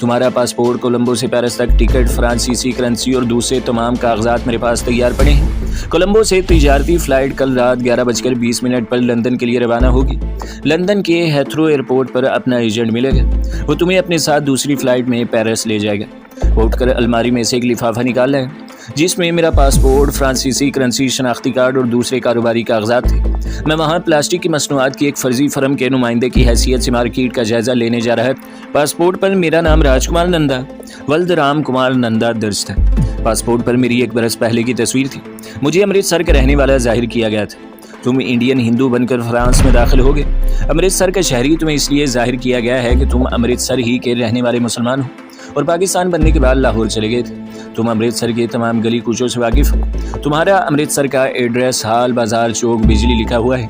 تمہارا پاسپورٹ، کولمبو سے پیرس تک ٹکٹ، فرانسیسی کرنسی اور دوسرے تمام کاغذات میرے پاس تیار پڑے ہیں۔ کولمبو سے تجارتی فلائٹ کل رات 11:20 پر لندن کے لیے روانہ ہوگی۔ لندن کے ہیتھرو ایئرپورٹ پر اپنا ایجنٹ ملے گا، وہ تمہیں اپنے ساتھ دوسری فلائٹ میں پیرس لے جائے گا۔ اٹھ کر الماری میں سے ایک لفافہ نکالا ہے جس میں میرا پاسپورٹ، فرانسیسی کرنسی، شناختی کارڈ اور دوسرے کاروباری کاغذات تھے۔ میں وہاں پلاسٹک کی مصنوعات کی ایک فرضی فرم کے نمائندے کی حیثیت سے مارکیٹ کا جائزہ لینے جا رہا تھا۔ پاسپورٹ پر میرا نام راج کمار نندا، ولد رام کمار نندا درج تھا۔ پاسپورٹ پر میری 1 برس پہلے کی تصویر تھی۔ مجھے امرتسر کا رہنے والا ظاہر کیا گیا تھا۔ تم انڈین ہندو بن کر فرانس میں داخل ہوگے۔ امرتسر کا شہری تمہیں اس لیے ظاہر کیا گیا ہے کہ تم امرتسر ہی کے رہنے والے مسلمان ہو اور پاکستان بننے کے بعد لاہور چلے گئے تھے۔ تم امرتسر کے تمام گلی کوچوں سے واقف ہو۔ تمہارا امرتسر کا ایڈریس ہال، بازار، چوک، بجلی لکھا ہوا ہے۔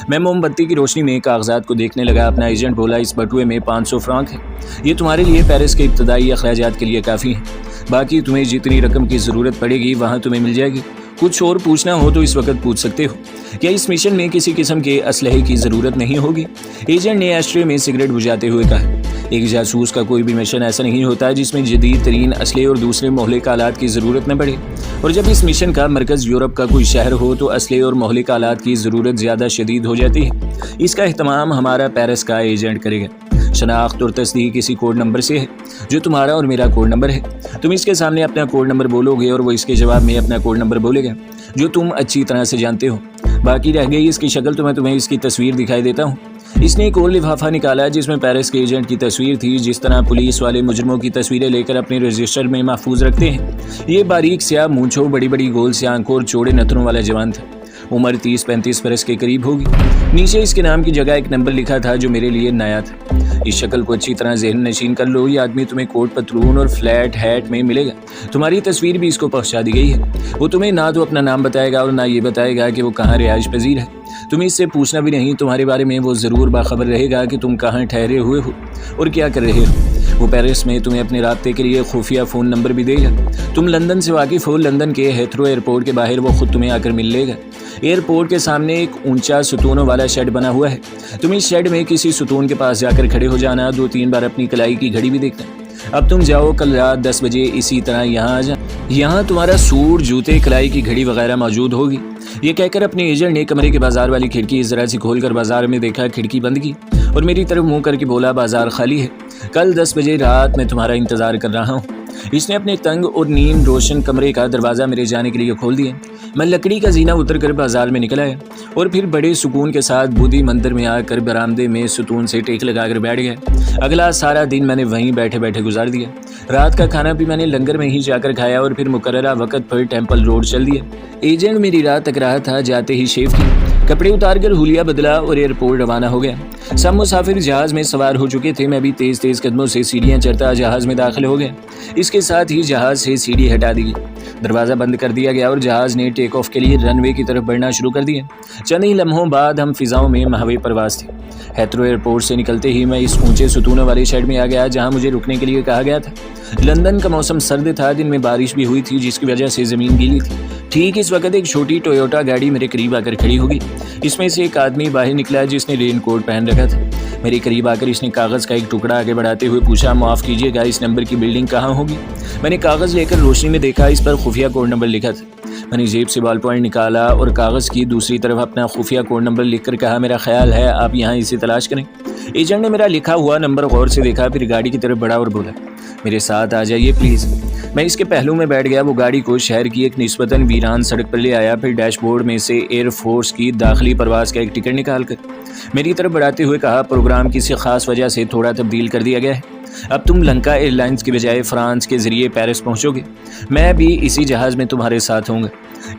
میں موم بتی کی روشنی میں کاغذات کو دیکھنے لگا۔ اپنا ایجنٹ بولا، اس بٹوے میں 500 فرانک ہے، یہ تمہارے لیے پیرس کے ابتدائی اخراجات کے لیے کافی ہے، باقی تمہیں جتنی رقم کی ضرورت پڑے گی وہاں تمہیں مل جائے گی۔ کچھ اور پوچھنا ہو تو اس وقت پوچھ سکتے ہو۔ کیا اس مشن میں کسی قسم کے اسلحے کی ضرورت نہیں ہوگی؟ ایجنٹ نے ایشٹرے میں سگریٹ بجھاتے ہوئے کہا۔ ایک جاسوس کا کوئی بھی مشن ایسا نہیں ہوتا جس میں جدید ترین اسلحے اور دوسرے مہلک آلات کی ضرورت نہ پڑے، اور جب اس مشن کا مرکز یورپ کا کوئی شہر ہو تو اسلحے اور مہلک آلات کی ضرورت زیادہ شدید ہو جاتی ہے۔ اس کا اہتمام ہمارا پیرس کا ایجنٹ کرے گا۔ شناخت اور تصدیق اسی کوڈ نمبر سے ہے جو تمہارا اور میرا کوڈ نمبر ہے۔ تم اس کے سامنے اپنا کوڈ نمبر بولو گے اور وہ اس کے جواب میں اپنا کوڈ نمبر بولے گا جو تم اچھی طرح سے جانتے ہو۔ باقی رہ گئی اس کی شکل تو میں تمہیں اس کی تصویر دکھائی دیتا ہوں۔ اس نے ایک اور لفافہ نکالا جس میں پیرس کے ایجنٹ کی تصویر تھی، جس طرح پولیس والے مجرموں کی تصویریں لے کر اپنے رجسٹر میں محفوظ رکھتے ہیں۔ یہ باریک سیاہ مونچھوں، بڑی بڑی گول سی آنکھوں اور چوڑے نتنوں والا جوان تھا۔ عمر 30-35 برس کے قریب ہوگی۔ نیچے اس کے نام کی جگہ ایک نمبر لکھا تھا جو میرے لیے نیا تھا۔ اس شکل کو اچھی طرح ذہن نشین کر لو، یہ آدمی تمہیں کوٹ پتلون اور فلیٹ ہیٹ میں ملے گا۔ تمہاری تصویر بھی اس کو پہنچا دی گئی ہے۔ وہ تمہیں نہ تو اپنا نام بتائے گا اور نہ یہ بتائے گا کہ وہ کہاں رہائش پذیر ہے۔ تمہیں اس سے پوچھنا بھی نہیں، تمہارے بارے میں وہ ضرور باخبر رہے گا کہ تم کہاں ٹھہرے ہوئے ہو اور کیا کر رہے ہو۔ وہ پیرس میں تمہیں اپنے رابطے کے لیے خفیہ فون نمبر بھی دے گا۔ تم لندن سے واقف ہو، لندن کے ہیتھرو ایئرپورٹ کے باہر وہ خود تمہیں آ کر مل لے گا۔ ایئرپورٹ کے سامنے ایک اونچا ستونوں والا شیڈ بنا ہوا ہے۔ تم اس شیڈ میں کسی ستون کے پاس جا کر کھڑے ہو جانا، 2-3 بار اپنی کلائی کی گھڑی بھی دیکھنا۔ اب تم جاؤ، کل رات 10 بجے اسی طرح یہاں آ جا۔ یہاں تمہارا سوٹ، جوتے، کلائی کی گھڑی وغیرہ موجود ہوگی۔ یہ کہہ کر اپنے ایجنٹ نے کمرے کے بازار والی کھڑکی ذرا سی کھول کر بازار میں دیکھا، کھڑکی بند کی اور میری طرف منہ کر کے بولا، بازار خالی ہے، کل 10 بجے رات میں تمہارا انتظار کر رہا ہوں۔ اس نے اپنے تنگ اور نیم روشن کمرے کا دروازہ میرے جانے کے لیے کھول دیا۔ میں لکڑی کا زینہ اتر کر بازار میں نکل آیا اور پھر بڑے سکون کے ساتھ بدھی مندر میں آ کر برآمدے میں ستون سے ٹیک لگا کر بیٹھ گیا۔ اگلا سارا دن میں نے وہیں بیٹھے بیٹھے گزار دیا۔ رات کا کھانا بھی میں نے لنگر میں ہی جا کر کھایا اور پھر مقررہ وقت پر ٹیمپل روڈ چل دیا۔ ایجنٹ میری رات تک رہا تھا، جاتے ہی شیو کی، کپڑے اتار کر ہولیا بدلا اور ایئرپورٹ روانہ ہو گیا۔ سب مسافر جہاز میں سوار ہو چکے تھے۔ میں بھی تیز تیز قدموں سے سیڑھیاں چڑھتا جہاز میں داخل ہو گیا۔ اس کے ساتھ ہی جہاز سے سیڑھی ہٹا دی گئی، دروازہ بند کر دیا گیا اور جہاز نے ٹیک آف کے لیے رن وے کی طرف بڑھنا شروع کر دیا۔ چند ہی لمحوں بعد ہم فضاؤں میں مہوے پرواز تھے۔ ہیتھرو ایئرپورٹ سے نکلتے ہی میں اس اونچے ستونوں والے شیڈ میں آ گیا جہاں مجھے رکنے کے لیے کہا گیا تھا۔ لندن کا موسم سرد تھا، دن میں بارش بھی ہوئی تھی جس کی وجہ سے زمین گیلی تھی۔ ٹھیک اس وقت ایک چھوٹی ٹویوٹا گاڑی میرے قریب آ کر کھڑی ہوگی۔ اس میں سے ایک آدمی باہر نکلا جس نے رین کوٹ پہن رکھا تھا۔ میرے قریب آ کر اس نے کاغذ کا ایک ٹکڑا آگے بڑھاتے ہوئے پوچھا، معاف کیجیے گا، اس نمبر کی بلڈنگ کہاں ہوگی؟ میں نے کاغذ لے کر روشنی میں دیکھا، اس پر خفیہ کوڈ نمبر لکھا تھا۔ میں نے جیب سے بال پوائنٹ نکالا اور کاغذ کی دوسری طرف اپنا خفیہ کوڈ نمبر لکھ کر کہا، میرا خیال ہے آپ یہاں اسے تلاش کریں۔ ایجنٹ نے میرا لکھا ہوا نمبر غور سے دیکھا، پھر گاڑی کی طرف بڑھا اور بولا، میرے ساتھ آ جائیے پلیز۔ میں اس کے پہلو میں بیٹھ گیا۔ وہ گاڑی کو شہر کی ایک نسبتاً ویران سڑک پر لے آیا، پھر ڈیش بورڈ میں سے ایئر فورس کی داخلی پرواز کا ایک ٹکٹ نکال کر میری طرف بڑھاتے ہوئے کہا، پروگرام کسی خاص وجہ سے تھوڑا تبدیل کر دیا گیا ہے، اب تم لنکا ایئر لائنز کے بجائے فرانس کے ذریعے پیرس پہنچو گے۔ میں بھی اسی جہاز میں تمہارے ساتھ ہوں گا۔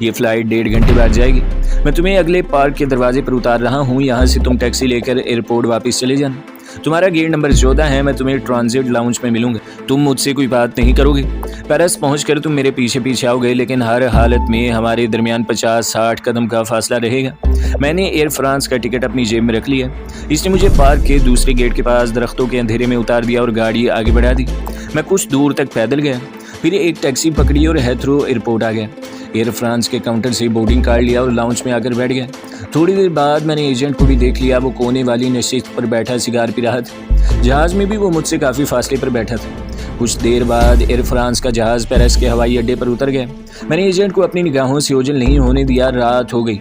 یہ فلائٹ 1.5 گھنٹے بعد جائے گی۔ میں تمہیں اگلے پارک کے دروازے پر اتار رہا ہوں، یہاں سے تم ٹیکسی لے کر ایئرپورٹ واپس چلے جانا۔ تمہارا گیٹ نمبر 14 ہے، میں تمہیں ٹرانزٹ لاؤنج میں ملوں گا۔ تم مجھ سے کوئی بات نہیں کرو گے۔ پیرس پہنچ کر تم میرے پیچھے پیچھے آؤ گے، لیکن ہر حالت میں ہمارے درمیان 50-60 قدم کا فاصلہ رہے گا۔ میں نے ایئر فرانس کا ٹکٹ اپنی جیب میں رکھ لیا۔ اس نے مجھے پارک کے دوسرے گیٹ کے پاس درختوں کے اندھیرے میں اتار دیا اور گاڑی آگے بڑھا دی۔ میں کچھ دور تک پیدل گیا، پھر ایک ٹیکسی پکڑی اور ہیتھرو ایئرپورٹ آ گیا۔ ایئر فرانس کے کاؤنٹر سے بورڈنگ کارڈ لیا اور لاؤنج میں آ کر بیٹھ گیا۔ تھوڑی دیر بعد میں نے ایجنٹ کو بھی دیکھ لیا، وہ کونے والی نشست پر بیٹھا سگار پی رہا تھا۔ جہاز میں بھی وہ مجھ سے کافی فاصلے پر بیٹھا تھا۔ کچھ دیر بعد ایئر فرانس کا جہاز پیرس کے ہوائی اڈے پر اتر گیا۔ میں نے ایجنٹ کو اپنی نگاہوں سے اوجھل نہیں ہونے دیا۔ رات ہو گئی،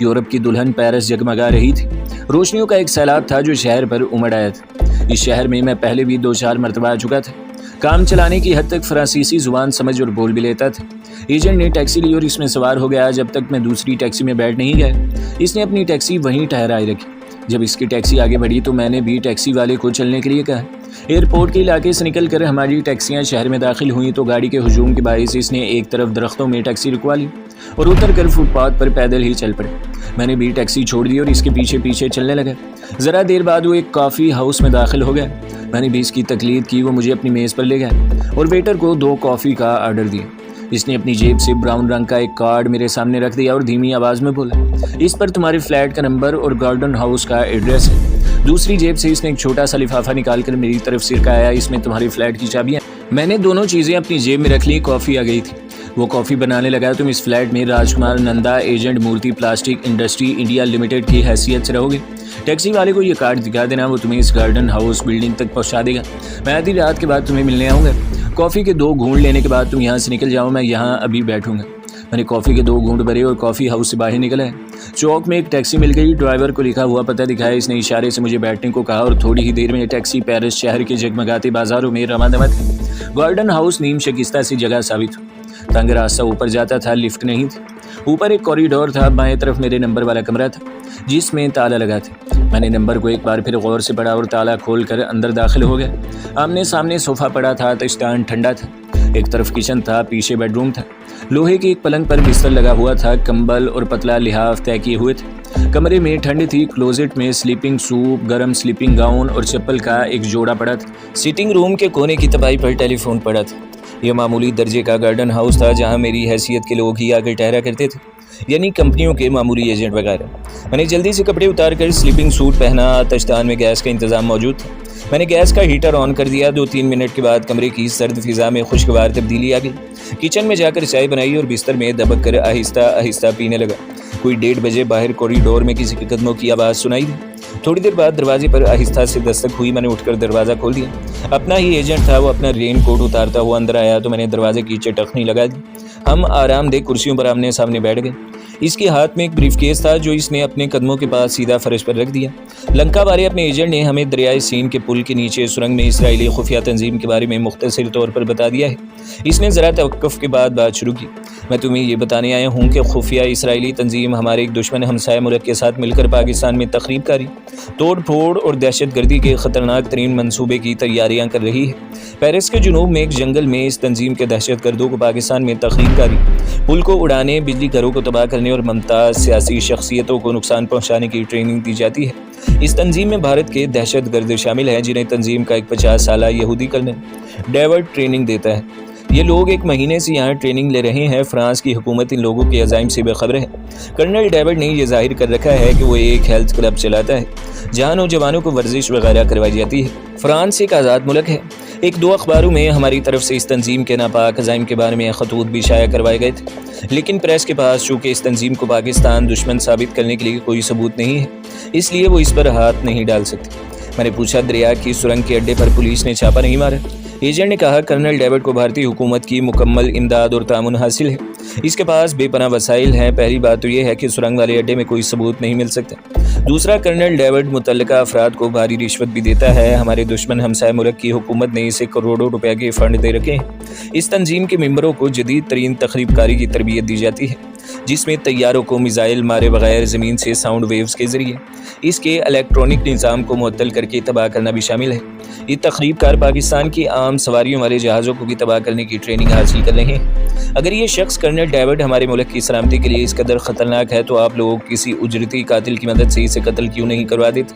یورپ کی دلہن پیرس جگمگا رہی تھی۔ روشنیوں کا ایک سیلاب تھا جو شہر پر امڑ آیا تھا۔ اس شہر میں میں پہلے بھی 2-4 مرتبہ آ چکا تھا۔ کام چلانے کی حد تک فرانسیسی زبان سمجھ اور بول بھی لیتا تھا۔ ایجنٹ نے ٹیکسی لی اور اس میں سوار ہو گیا جب تک میں دوسری ٹیکسی میں بیٹھ نہیں گیا۔ اس نے اپنی ٹیکسی وہیں ٹھہرائے رکھی۔ جب اس کی ٹیکسی آگے بڑھی تو میں نے بھی ٹیکسی والے کو چلنے کے لیے کہا۔ ایئرپورٹ کے علاقے سے نکل کر ہماری ٹیکسیاں شہر میں داخل ہوئیں تو گاڑی کے ہجوم کے باعث اس نے ایک طرف درختوں میں ٹیکسی رکوا لی اور اتر کر فٹ پاتھ پر پیدل ہی چل پڑے۔ میں نے بھی ٹیکسی چھوڑ دی اور اس کے پیچھے پیچھے چلنے لگا۔ ذرا دیر بعد وہ ایک کافی ہاؤس میں داخل ہو گیا۔ میں نے بھی اس کی تقلید کی۔ وہ مجھے اپنی میز پر لے گیا اور ویٹر کو 2 کافی کا آرڈر دیا۔ اس نے اپنی جیب سے براؤن رنگ کا ایک کارڈ میرے سامنے رکھ دیا اور دھیمی آواز میں بولا، اس پر تمہارے فلیٹ کا نمبر اور گارڈن ہاؤس کا ایڈریس ہے۔ دوسری جیب سے اس نے ایک چھوٹا سا لفافہ نکال کر میری طرف سرکایا، اس میں تمہارے فلیٹ کی چابیاں۔ میں نے دونوں چیزیں اپنی جیب میں رکھ لی۔ کافی آ گئی تھی۔ وہ کافی بنانے لگا۔ تم اس فلیٹ میں راج کمار نندا، ایجنٹ مورتی پلاسٹک انڈسٹری انڈیا لمیٹڈ کی حیثیت سے رہو گے۔ ٹیکسی والے کو یہ کارڈ دکھا دینا، وہ تمہیں اس گارڈن ہاؤس بلڈنگ تک پہنچا دے گا۔ میں آدھی رات کے بعد تمہیں ملنے آؤں گا۔ کافی کے 2 گھونٹ لینے کے بعد تم یہاں سے نکل جاؤ، میں یہاں ابھی بیٹھوں گا۔ میں نے کافی کے 2 گھونٹ بھرے اور کافی ہاؤس سے باہر نکلا ہے۔ چوک میں ایک ٹیکسی مل گئی۔ ڈرائیور کو لکھا ہوا پتہ دکھایا۔ اس نے اشارے سے مجھے بیٹھنے کو کہا اور تھوڑی ہی دیر میں ٹیکسی پیرس شہر کے جگمگاتے بازاروں میں رواں دواں تھی۔ گارڈن ہاؤس نیم شکستہ سی جگہ ثابت ہو۔ تنگ راستہ اوپر جاتا تھا، لفٹ نہیں تھی۔ اوپر ایک کوریڈور تھا، بائیں طرف میرے نمبر والا کمرہ تھا جس میں تالا لگا تھا۔ میں نے نمبر کو ایک بار پھر غور سے پڑھا اور تالا کھول کر اندر داخل ہو گیا۔ آمنے سامنے صوفہ پڑا تھا، تشتان ٹھنڈا تھا۔ ایک طرف کچن تھا، پیچھے بیڈ روم تھا۔ لوہے کے ایک پلنگ پر بستر لگا ہوا تھا، کمبل اور پتلا لحاف طے کیے ہوئے تھے۔ کمرے میں ٹھنڈ تھی۔ کلوزٹ میں سلیپنگ سوٹ، گرم سلیپنگ گاؤن اور چپل کا ایک جوڑا پڑا تھا۔ سٹنگ روم کے کونے کی تپائی پر ٹیلی فون پڑا تھا۔ یہ معمولی درجے کا گارڈن ہاؤس تھا جہاں میری حیثیت کے لوگ ہی آ کر ٹھہرا کرتے تھے، یعنی کمپنیوں کے معمولی ایجنٹ وغیرہ۔ میں نے جلدی سے کپڑے اتار کر سلیپنگ سوٹ پہنا۔ آتشدان میں گیس کا انتظام موجود تھا۔ میں نے گیس کا ہیٹر آن کر دیا۔ 2-3 منٹ کے بعد کمرے کی سرد فضا میں خوشگوار تبدیلی آ گئی۔ کچن میں جا کر چائے بنائی اور بستر میں دبک کر آہستہ آہستہ پینے لگا۔ کوئی 1:30 بجے باہر کوریڈور میں کسی کے قدموں کی آواز سنائی دی۔ تھوڑی دیر بعد دروازے پر آہستہ سے دستک ہوئی۔ میں نے اٹھ کر دروازہ کھول دیا۔ اپنا ہی ایجنٹ تھا۔ وہ اپنا رین کوٹ اتارتا ہوا اندر آیا تو میں نے دروازے کی چٹخنی لگا دی۔ ہم آرام دہ کرسیوں پر آمنے سامنے بیٹھ گئے۔ اس کے ہاتھ میں ایک بریف کیس تھا جو اس نے اپنے قدموں کے پاس سیدھا فرش پر رکھ دیا۔ لنکا بارے اپنے ایجنٹ نے ہمیں دریائے سین کے پل کے نیچے سرنگ میں اسرائیلی خفیہ تنظیم کے بارے میں مختصر طور پر بتا دیا ہے۔ اس نے ذرا توقف کے بعد بات شروع کی۔ میں تمہیں یہ بتانے آیا ہوں کہ خفیہ اسرائیلی تنظیم ہمارے ایک دشمن ہمسایہ ملک کے ساتھ مل کر پاکستان میں تخریب کاری، توڑ پھوڑ اور دہشت گردی کے خطرناک ترین منصوبے کی تیاریاں کر رہی ہے۔ پیرس کے جنوب میں ایک جنگل میں اس تنظیم کے دہشت گردوں کو پاکستان میں تخریب کاری، پل کو اڑانے، بجلی گھروں کو تباہ کرنے اور ممتاز سیاسی شخصیتوں کو نقصان پہنچانے کی ٹریننگ دی جاتی ہے۔ اس تنظیم میں بھارت کے دہشت گرد شامل ہیں جنہیں تنظیم کا ایک 50 سالہ یہودی کرنل ڈیوڈ ٹریننگ دیتا ہے۔ یہ لوگ 1 مہینے سے یہاں ٹریننگ لے رہے ہیں۔ فرانس کی حکومت ان لوگوں کے عزائم سے بے خبر ہے۔ کرنل ڈیوڈ نے یہ ظاہر کر رکھا ہے کہ وہ ایک ہیلتھ کلب چلاتا ہے جہاں نوجوانوں کو ورزش وغیرہ کروائی جاتی ہے۔ فرانس ایک آزاد ملک ہے۔ 1-2 اخباروں میں ہماری طرف سے اس تنظیم کے ناپاک عزائم کے بارے میں خطوط بھی شائع کروائے گئے تھے، لیکن پریس کے پاس چونکہ اس تنظیم کو پاکستان دشمن ثابت کرنے کے لیے کوئی ثبوت نہیں ہے، اس لیے وہ اس پر ہاتھ نہیں ڈال سکتے۔ میں نے پوچھا، دریا کی سرنگ کے اڈے پر پولیس نے چھاپا نہیں مارا؟ ایجنٹ نے کہا، کرنل ڈیوڈ کو بھارتی حکومت کی مکمل امداد اور تعاون حاصل ہے۔ اس کے پاس بے پناہ وسائل ہیں۔ پہلی بات تو یہ ہے کہ سرنگ والے اڈے میں کوئی ثبوت نہیں مل سکتا۔ دوسرا، کرنل ڈیوڈ متعلقہ افراد کو بھاری رشوت بھی دیتا ہے۔ ہمارے دشمن ہمسایہ ملک کی حکومت نے اسے کروڑوں روپے کے فنڈ دے رکھے ہیں۔ اس تنظیم کے ممبروں کو جدید ترین تخریب کاری کی تربیت دی جاتی ہے، جس میں طیاروں کو میزائل مارے بغیر زمین سے ساؤنڈ ویوز کے ذریعے اس کے الیکٹرانک نظام کو معطل کر کے تباہ کرنا بھی شامل ہے۔ یہ تخریب کار پاکستان کی عام سواریوں والے جہازوں کو بھی تباہ کرنے کی ٹریننگ حاصل کر رہے ہیں۔ اگر یہ شخص کرنل ڈیوڈ ہمارے ملک کی سلامتی کے لیے اس قدر خطرناک ہے تو آپ لوگ کسی اجرتی قاتل کی مدد سے اسے قتل کیوں نہیں کروا دیتے؟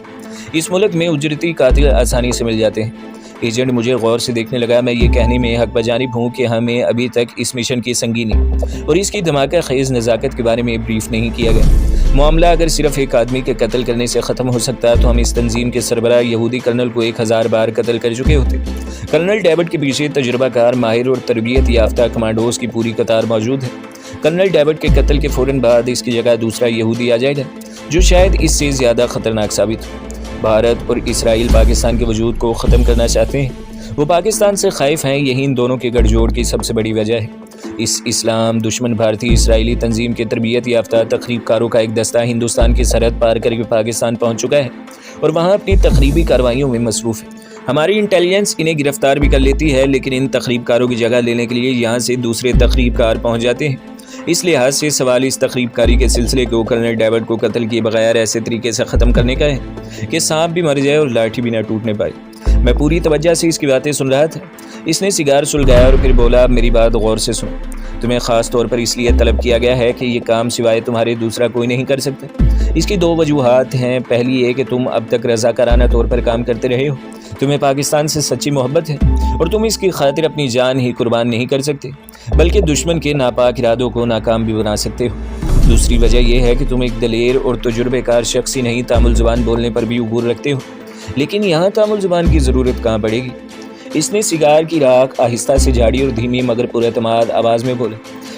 اس ملک میں اجرتی قاتل آسانی سے مل جاتے ہیں۔ ایجنٹ مجھے غور سے دیکھنے لگا۔ میں یہ کہنے میں حق بجانب ہوں کہ ہمیں ابھی تک اس مشن کی سنگینی اور اس کی دھماکہ خیز نزاکت کے بارے میں بریف نہیں کیا گیا۔ معاملہ اگر صرف ایک آدمی کے قتل کرنے سے ختم ہو سکتا تو ہم اس تنظیم کے سربراہ یہودی کرنل کو 1000 بار قتل کر چکے ہوتے۔ کرنل ڈیوڈ کے پیچھے تجربہ کار، ماہر اور تربیت یافتہ کمانڈوز کی پوری قطار موجود ہے۔ کرنل ڈیوڈ کے قتل کے فوراً بعد اس کی جگہ دوسرا یہودی آ جائے گا جو شاید اس سے زیادہ خطرناک ثابت ہو۔ بھارت اور اسرائیل پاکستان کے وجود کو ختم کرنا چاہتے ہیں۔ وہ پاکستان سے خائف ہیں، یہی ان دونوں کے گٹھ جوڑ کی سب سے بڑی وجہ ہے۔ اس اسلام دشمن بھارتی اسرائیلی تنظیم کے تربیت یافتہ تخریب کاروں کا ایک دستہ ہندوستان کی سرحد پار کر کے پاکستان پہنچ چکا ہے اور وہاں اپنی تخریبی کارروائیوں میں مصروف ہے۔ ہماری انٹیلیجنس انہیں گرفتار بھی کر لیتی ہے، لیکن ان تخریب کاروں کی جگہ لینے کے لیے یہاں سے دوسرے تخریب کار پہنچ جاتے ہیں۔ اس لحاظ سے سوال اس تخریب کاری کے سلسلے کو کرنل ڈیوڈ کو قتل کیے بغیر ایسے طریقے سے ختم کرنے کا ہے کہ سانپ بھی مر جائے اور لاٹھی بھی نہ ٹوٹنے پائے۔ میں پوری توجہ سے اس کی باتیں سن رہا تھا۔ اس نے سگار سلگایا اور پھر بولا، اب میری بات غور سے سن۔ تمہیں خاص طور پر اس لیے طلب کیا گیا ہے کہ یہ کام سوائے تمہارے دوسرا کوئی نہیں کر سکتا۔ اس کی دو وجوہات ہیں۔ پہلی یہ کہ تم اب تک رضاکارانہ طور پر کام کرتے رہے ہو، تمہیں پاکستان سے سچی محبت ہے اور تم اس کی خاطر اپنی جان ہی قربان نہیں کر سکتے بلکہ دشمن کے ناپاک ارادوں کو ناکام بھی بنا سکتے ہو۔ دوسری وجہ یہ ہے کہ تم ایک دلیر اور تجربے کار شخص ہی نہیں، تامل زبان بولنے پر بھی عبور رکھتے ہو، لیکن یہاں تامل زبان کی ضرورت کہاں پڑے گی؟ اس نے سگار کی راکھ آہستہ سے جھاڑی اور دھیمی مگر پر اعتماد آواز میں بولا،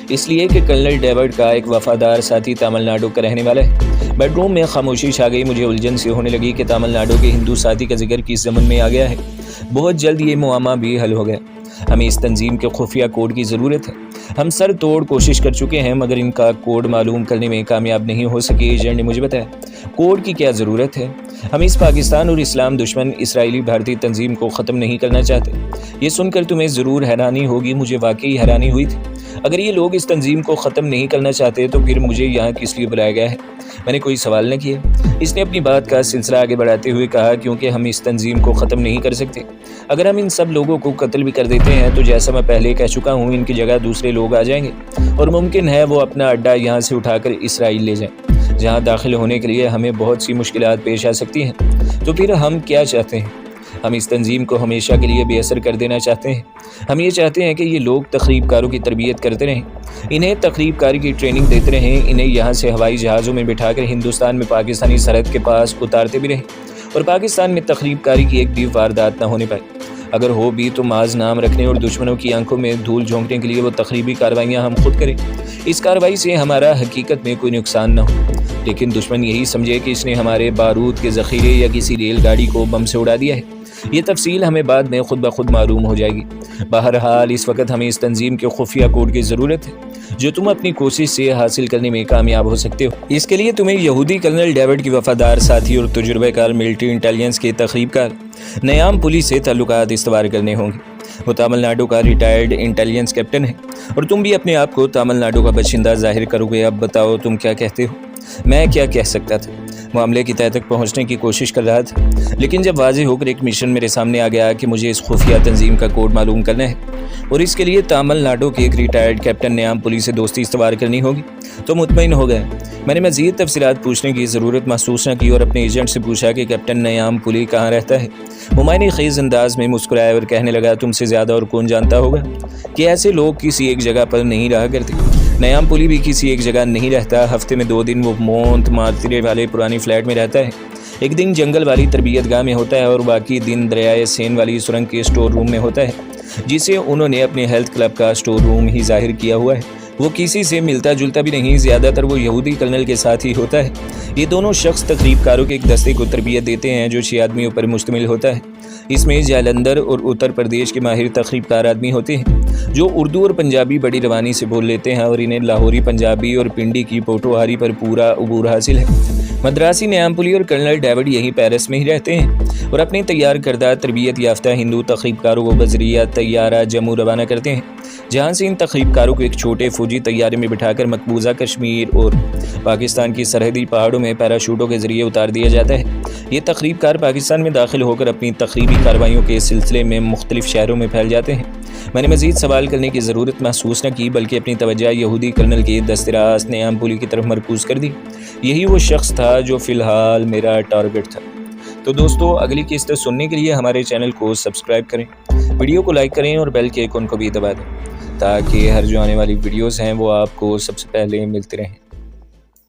اس لیے کہ کرنل ڈیوڈ کا ایک وفادار ساتھی تامل ناڈو کا رہنے والا ہے۔ بیڈ روم میں خاموشی چھا گئی۔ مجھے الجھن سے ہونے لگی کہ تامل ناڈو کے ہندو ساتھی کا ذکر کس ضمن میں آ گیا ہے۔ بہت جلد یہ معاملہ بھی حل ہو گیا۔ ہمیں اس تنظیم کے خفیہ کوڈ کی ضرورت ہے۔ ہم سر توڑ کوشش کر چکے ہیں مگر ان کا کوڈ معلوم کرنے میں کامیاب نہیں ہو سکے۔ ایجنٹ نے مجھے بتایا کوڈ کی کیا ضرورت ہے۔ ہم اس پاکستان اور اسلام دشمن اسرائیلی بھارتی تنظیم کو ختم نہیں کرنا چاہتے۔ یہ سن کر تمہیں ضرور حیرانی ہوگی، مجھے واقعی حیرانی ہوئی تھی۔ اگر یہ لوگ اس تنظیم کو ختم نہیں کرنا چاہتے تو پھر مجھے یہاں کس لیے بلایا گیا ہے؟ میں نے کوئی سوال نہ کیا۔ اس نے اپنی بات کا سلسلہ آگے بڑھاتے ہوئے کہا، کیونکہ ہم اس تنظیم کو ختم نہیں کر سکتے۔ اگر ہم ان سب لوگوں کو قتل بھی کر دیتے ہیں تو جیسا میں پہلے کہہ چکا ہوں، ان کی جگہ دوسرے لوگ آ جائیں گے اور ممکن ہے وہ اپنا اڈا یہاں سے اٹھا کر اسرائیل لے جائیں، جہاں داخل ہونے کے لیے ہمیں بہت سی مشکلات پیش آ سکتی ہیں۔ تو پھر ہم کیا چاہتے ہیں؟ ہم اس تنظیم کو ہمیشہ کے لیے بے اثر کر دینا چاہتے ہیں۔ ہم یہ چاہتے ہیں کہ یہ لوگ تخریب کاروں کی تربیت کرتے رہیں، انہیں تخریب کاری کی ٹریننگ دیتے رہیں، انہیں یہاں سے ہوائی جہازوں میں بٹھا کر ہندوستان میں پاکستانی سرحد کے پاس اتارتے بھی رہیں اور پاکستان میں تخریب کاری کی ایک بھی واردات نہ ہونے پائے۔ اگر ہو بھی تو محض نام رکھنے اور دشمنوں کی آنکھوں میں دھول جھونکنے کے لیے وہ تخریبی کارروائیاں ہم خود کریں۔ اس کارروائی سے ہمارا حقیقت میں کوئی نقصان نہ ہو، لیکن دشمن یہی سمجھے کہ اس نے ہمارے بارود کے ذخیرے یا کسی ریل گاڑی کو بم سے اڑا دیا ہے۔ یہ تفصیل ہمیں بعد میں خود بخود معلوم ہو جائے گی۔ بہرحال اس وقت ہمیں اس تنظیم کے خفیہ کوڈ کی ضرورت ہے جو تم اپنی کوشش سے حاصل کرنے میں کامیاب ہو سکتے ہو۔ اس کے لیے تمہیں یہودی کرنل ڈیوڈ کی وفادار ساتھی اور تجربہ کار ملٹری انٹیلیجنس کے تخریب کار نیام پولی سے تعلقات استوار کرنے ہوں گے۔ وہ تامل ناڈو کا ریٹائرڈ انٹیلیجنس کیپٹن ہے اور تم بھی اپنے آپ کو تامل ناڈو کا باشندہ ظاہر کرو گے۔ اب بتاؤ تم کیا کہتے ہو؟ میں کیا کہہ سکتا تھا؟ معاملے کی تہہ تک پہنچنے کی کوشش کر رہا تھا، لیکن جب واضح ہو کر ایک مشن میرے سامنے آ گیا کہ مجھے اس خفیہ تنظیم کا کوڈ معلوم کرنا ہے اور اس کے لیے تامل ناڈو کے ایک ریٹائرڈ کیپٹن نیام پولی سے دوستی استوار کرنی ہوگی تو مطمئن ہو گیا۔ میں نے مزید تفصیلات پوچھنے کی ضرورت محسوس نہ کی اور اپنے ایجنٹ سے پوچھا کہ کیپٹن نیام پولی کہاں رہتا ہے۔ وہ معنی خیز انداز میں مسکرایا اور کہنے لگا، تم سے زیادہ اور کون جانتا ہوگا کہ ایسے لوگ کسی ایک جگہ پر نہیں رہا کرتے۔ نیام پولی بھی کسی ایک جگہ نہیں رہتا۔ ہفتے میں 2 دن وہ مونت مارترے والے پرانی فلیٹ میں رہتا ہے، ایک دن جنگل والی تربیت گاہ میں ہوتا ہے اور باقی دن دریائے سین والی سرنگ کے اسٹور روم میں ہوتا ہے، جسے انہوں نے اپنے ہیلتھ کلب کا اسٹور روم ہی ظاہر کیا ہوا ہے۔ وہ کسی سے ملتا جلتا بھی نہیں، زیادہ تر وہ یہودی کرنل کے ساتھ ہی ہوتا ہے۔ یہ دونوں شخص تقریب کاروں کے ایک دستے کو تربیت دیتے ہیں جو 6 آدمیوں پر مشتمل ہوتا ہے۔ اس میں جالندھر اور اتر پردیش کے ماہر تقریب کار آدمی ہوتے ہیں جو اردو اور پنجابی بڑی روانی سے بول لیتے ہیں اور انہیں لاہوری پنجابی اور پنڈی کی پوٹوہاری پر پورا عبور حاصل ہے۔ مدراسی نیام پولی اور کرنل ڈیوڈ یہی پیرس میں ہی رہتے ہیں اور اپنے تیار کردہ تربیت یافتہ ہندو تقریب کاروں کو بذریعہ طیارہ جموں روانہ کرتے ہیں، جہاں سے ان تقریب کاروں کو ایک چھوٹے فوجی طیارے میں بٹھا کر مقبوضہ کشمیر اور پاکستان کی سرحدی پہاڑوں میں پیراشوٹوں کے ذریعے اتار دیا جاتا ہے۔ یہ تقریب کار پاکستان میں داخل ہو کر اپنی تقریبی کارروائیوں کے سلسلے میں مختلف شہروں میں پھیل جاتے ہیں۔ میں نے مزید سوال کرنے کی ضرورت محسوس نہ کی بلکہ اپنی توجہ یہودی کرنل کے دست راست نیام پولی کی طرف مرکوز کر دی۔ یہی وہ شخص تھا جو فی الحال میرا ٹارگٹ تھا۔ تو دوستو، اگلی قسط سننے کے لیے ہمارے چینل کو سبسکرائب کریں، ویڈیو کو لائک کریں اور بیل کے آئیکن کو بھی دبا دیں تاکہ ہر جو آنے والی ویڈیوز ہیں وہ آپ کو سب سے پہلے ملتے رہیں۔